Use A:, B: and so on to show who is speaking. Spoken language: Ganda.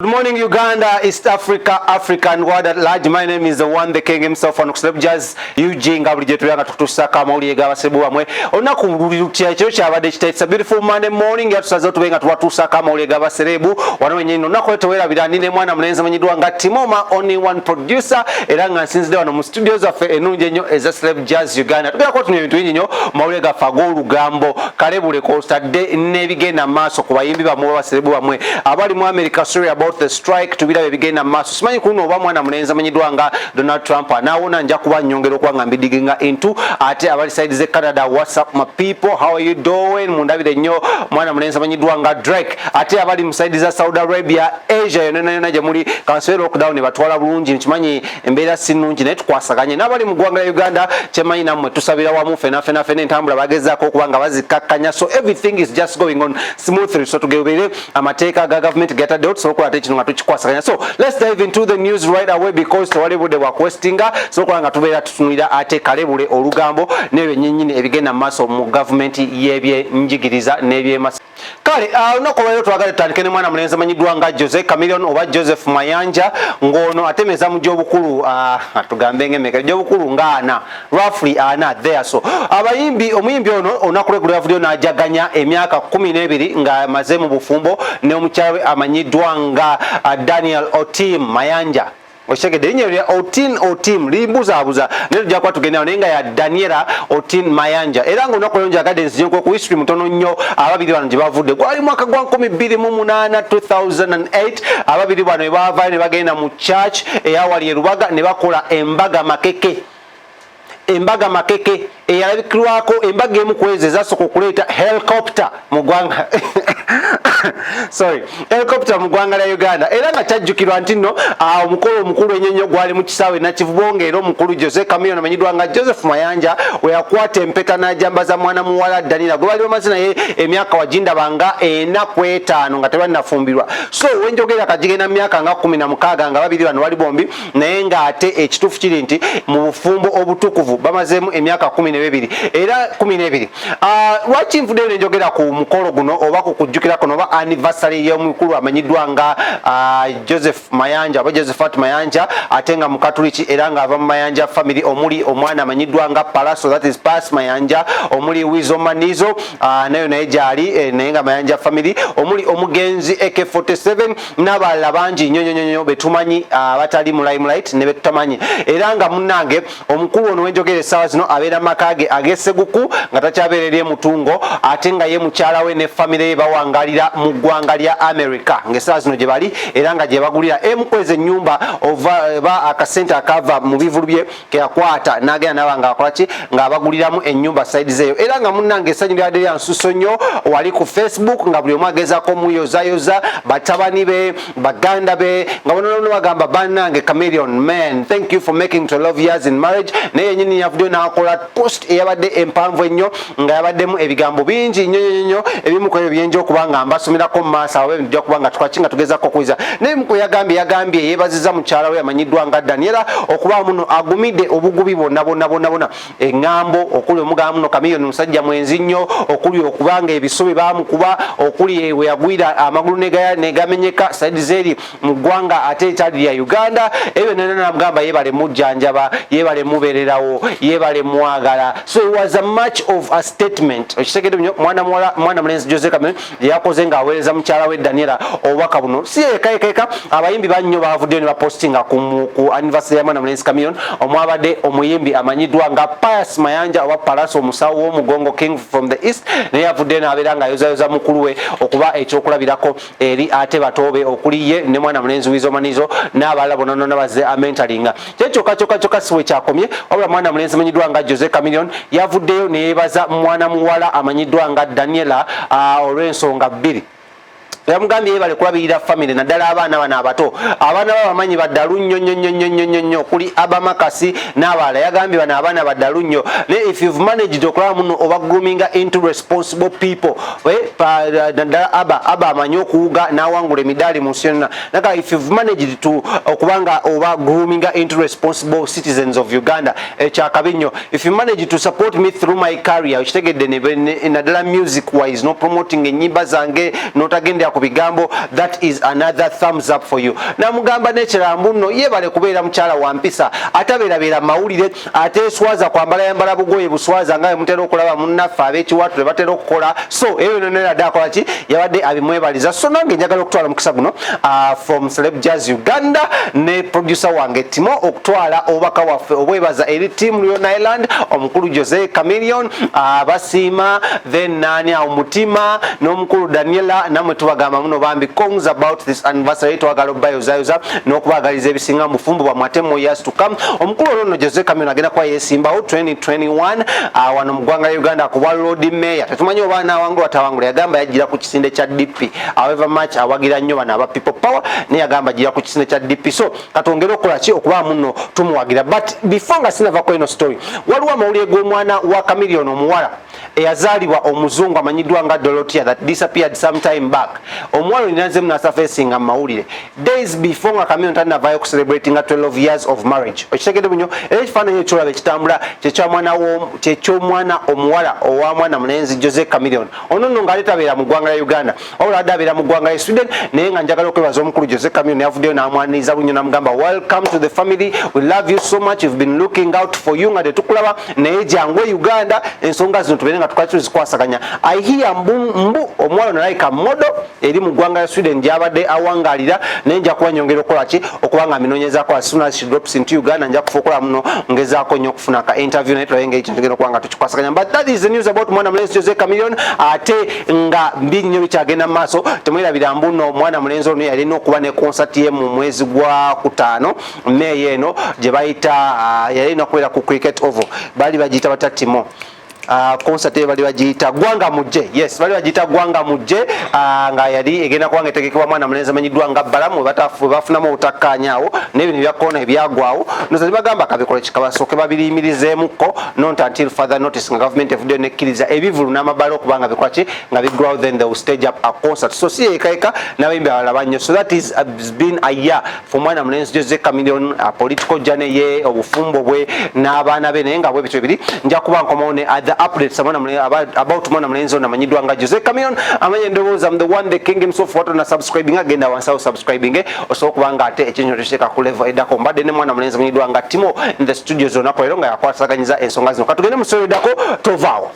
A: Good morning, Uganda, East Africa, Africa, and world at large. My name is the one, the king himself, on Celeb Jazz. It's a beautiful Monday morning. It's a only one producer. Since they are studios of Celeb Jazz Uganda. The strike to be begin a mass simanyi kuno oba mwana mulenzi amanyidwanga Donald Trump anaona nja kuba nyongero kwa ngambi digging into ate abali side ze Canada. What's up my people, how are you doing? Mundabire nnyo mwana mulenzi amanyidwanga Drake ate abali mu side za Saudi Arabia, Asia yonena jamuli kansero lockdown batwala bulungi nkimanyi embeera sinungi naye tukwasaganye n'abali mu ggwanga lya Uganda kyemanyi nammwe tusabira wamu fena entambula bagezaako okubanga bazikakkanya, so everything is just going on smoothly, so tugebere amateeka ga government getadde so let's dive into the news right away because tewaliwo de wakwestinga so kulanga tubeera tutunulira ate kalebule olugambo nebyo nyinyini ebigenda maaso mu government yebye njigiriza nebye mas kale unakobayo twagala tutandikene mwana mulenzi amanyidwanga Chameleone oba Joseph Mayanja ngono atemeza mu gyobukulu tugambe ng'emeka gyobukulu ng'ana roughly ana there, so omuyimbi ono onakulegulira video n'ajaganya emyaka 12 nga amaze mu bufumbo ne omukyala amanyidwanga Daniel Otim Mayanja oshegede linye lya Otim limbuzabuza ne tujja kwa tugenda nenga ya Daniella Otim Mayanja era ngo nakolonja gardens yenko ku history mutono nnyo ababiri bano gibavudde gwali mwaka gwa 2008 2008 ababiri bano ne bava ne bagenda mu church eyawali Rubaga ne bakola embaga makeke eyalabikirwako embaga emu kwezeza soko kuleta helicopter mu ggwanga helicopter mu ggwanga lya Uganda era nga kyajjukirwa nti nno omukolo omukulu ennyonnyo gwali mu kisaawe nakivubonga era omukulu Chameleone amanyidwanga Joseph Mayanja we yakwata empeta n'ajambaza mwana muwala Daniella gwe bali bamaze naye emyaka wagindabanga 45 nga tebanafumbirwa, so wenjogera kagigenda myaka nga 16 nga babiri bano bali bombi naye nga ate ekituufu kiri nti mu bufumbo obutukuvu bamazeemu emyaka 12 era 12. Lwaki nvudde nenjogera ku mukolo guno oba ku kujjukira kuno oba anniversary y'omukulu amanyidwanga Joseph Mayanja oba Josephat Mayanja ate nga mukatuliki era nga ava mu Mayanja family omuli omwana amanyidwanga Palaso, that is Pass Mayanja, omuli Wizo Manizo nayo naye gyali naye nga Mayanja family omuli omugenzi AK47 n'abalala bangi nnyo betumanyi batali mu limelight ne betutamanyi era nga munnange omukulu ono wenjogera essaawa zino abeera makage ageseguku nga takyabeerera mutungo ate nga ye mukyala we ne family ye bawangalira mu ggwanga lya America ng'essaawa zino gye bali era nga gye bagulira emukweza ennyumba oba akasente akava mu bivulu bye keyakwata n'agenda nabanga akolaki nga abaguliramu ennyumba side zeeyo era nga munnange essanyu lyadde lya nsuso nnyo wali ku Facebook nga buli omu agezaako muyozayoza batabani be baganda be nga bonono bagamba bannange Chameleone, man, thank you for making 12 years in marriage. Naye nyini yavudde n'akola post eyabadde empanvu ennyo nga yabaddemu ebigambo bingi nnyo ebimu ku ebyo byenja okuba nga mbasomerako mu maaso awo ebijja kuba nga tukakinga tugezaako kuyiza naye muku yagambye yeebaziza mukyala we amanyiddwanga Daniella okuba muno agumidde obugubi bonna eŋŋambo okuli omugamba muno Chameleone musajja mwenzi nnyo okuli okubanga ebisubi baamukuba okuli we yagwira amagulu negamenyeka saidi zeeri mu ggwanga ate ekyali lya Uganda ebyo namugamba yeebale mujjanjaba yeebale mubeererawo yeebale mwagala, so it was a much of a statement okitegedde nnyo mwana mulenzi Jose Chameleone yakoze ng'aweereza mukyala we Daniella obubaka buno si eka abayimbi bannyo bavuddeyo ne bapostinga ku anniversary ya mwana mulenzi Chameleone omwabadde omuyimbi amanyiddwa nga Pius Mayanja oba Palaso omusawo w'omugongo King from the East naye yavuddeyo n'abeera ng'ayozayoza mukulu we okuba ekyokulabirako eri ate batoobe okuli ye ne mwana mulenzi Wizo Manizo n'abalala bonna bazze amentalinga kyokka siwe kyakomye wabula mwana mulenzi amanyiddwa nga Jose Chameleone yavuddeyo ne yeebaza mwana muwala amanyiddwa nga Daniella olw'ensonga bbiri. Yamugambye yebale kulabirira family naddala abaana bano abato abaana babamanyi baddalu nnyo kuli abamakasi n'abalala yagambye bano abaana baddalu nnyo ne if you've managed okulaba muno oba grooming into responsible people naddala aba amanyi okuwuga n'awangula emidaali mu nsi yonna naga if you've managed to okubanga oba grooming into responsible citizens of Uganda ekyakabi nnyo if you manage to support me through my career kitegedde naddala music wise no promoting ennyimba zange n'otagenda ku bigambo, that is another thumbs up for you. Namugamba n'ekirambu nno yebale kubeera mukyala wa mpisa atabeerabeera mawulire ate swaza kwambala yambala bugoye buswaza nga mutera okulaba munnaffe ab'ekiwatule batera okukola. So ebyo byonna era akola ki yabadde abimwebaliza. So nange njagala okutwala mukisa guno from Celeb Jazz Uganda ne producer wange Timo okutwala obubaka waffe obwebaza eri team Leon Island omukulu Jose Chameleone abasiima then nani omutima n'omukulu Daniella namwe tubagamba muno bambi kongs about this anniversary twagala obayozayoza n'okubagaliza ebisinga mufumbo bwa matemo years to come. Omukulu ono Jose Chameleone agenda kwa yesimbawo 2021 wano mu ggwanga Uganda ku bwa Lord Mayor. Tetumanyi oba naawangula atawangula yagamba yajjira ku kisinde kya DP however much awagira nnyo bano aba people power ne yagamba ajjira ku kisinde kya DP. So katongera okukola ki okuba muno tumuwagira. But before nga sinavako eno story waliwo amawulire g'omwana wa Chameleone omuwala eyazaalibwa omuzungu amanyiddwa nga Dorothea that disappeared some time back. Omuwala olinaze munasa facing amawulire days before nga Chameleone tanavayo ku celebrating 12 years of marriage. Okitegedde bunyo era ekifaananyi ekyolaba ekitambula ky'omwana omuwala owa mwana mulenzi Jose Chameleone. Ono nno ng'ali tabeera mu ggwanga lya Uganda wabula adde abeera mu ggwanga lya Sweden naye nga njagala okwebaza omukulu Jose Chameleone yavuddeyo n'amwaniriza bunyo n'amugamba welcome to the family, we love you so much, we've been looking out for you nga tetukulaba naye jangu Uganda ensonga zino tubeere nga tukali tuzikwasaganya. I hear mbu omuwala nalayika modo eri mu ggwanga lya Sweden gy'abadde awangaalira naye nja kuba nyongera okukola ki okuba nga minoonyezaako as soon as she drops into Uganda nja kufa okola muno ngezaako nnyo okufuna ka interview naye tulabe engeri kyentugenda okuba nga tukikwasaganya. But that is the news about mwana mulenzi Jose Chameleone ate nga mbi nnyo bikyagenda mu maaso. Temwerabira mbu nno omwana mulenzi ono yalina okuba ne concert ye mu mwezi gwa kutaano May eno gye bayita yalina okubeera ku cricket oval baali bagiyita bata Timo concert bali bagiyita gwanga mujje. Yes bali bagiyita gwanga mujje nga yali egenda kubanga etegekebwa mwana mulenzi amanyiddwa nga balamu bafunamu obutakkaanyaawo n'ebintu byakona ebyagwawo noza bagamba kabikola kikabasooke babiriyimirizeemukko not until further notice nga government evuddeyo nekkiriza ebivulu n'amabala okubanga bikola ki nga bigwawo then they will stage up a concert. So si yekayika n'abayimbi abalala bannyo. So that is been a year for mwana mulenzi Jose Chameleone, political journey ye obufumbo bwe n'abaana be naye nga bwe bityo biri nja kuba nkomawo ne other updates about mwana mulenzi ono amanyiddwa nga Jose Chameleone amanye endowooza the one the king himself watu na subscribing agenda wansawo subscribing osobola okuba nga ate ekinyonyo tekiteeka ku level eddako mbadde ne mwana mulenzi amanyiddwa nga Timo in the studios onako era nga yakwataganyiza ensonga zino katugende mu story eddako tovaawo.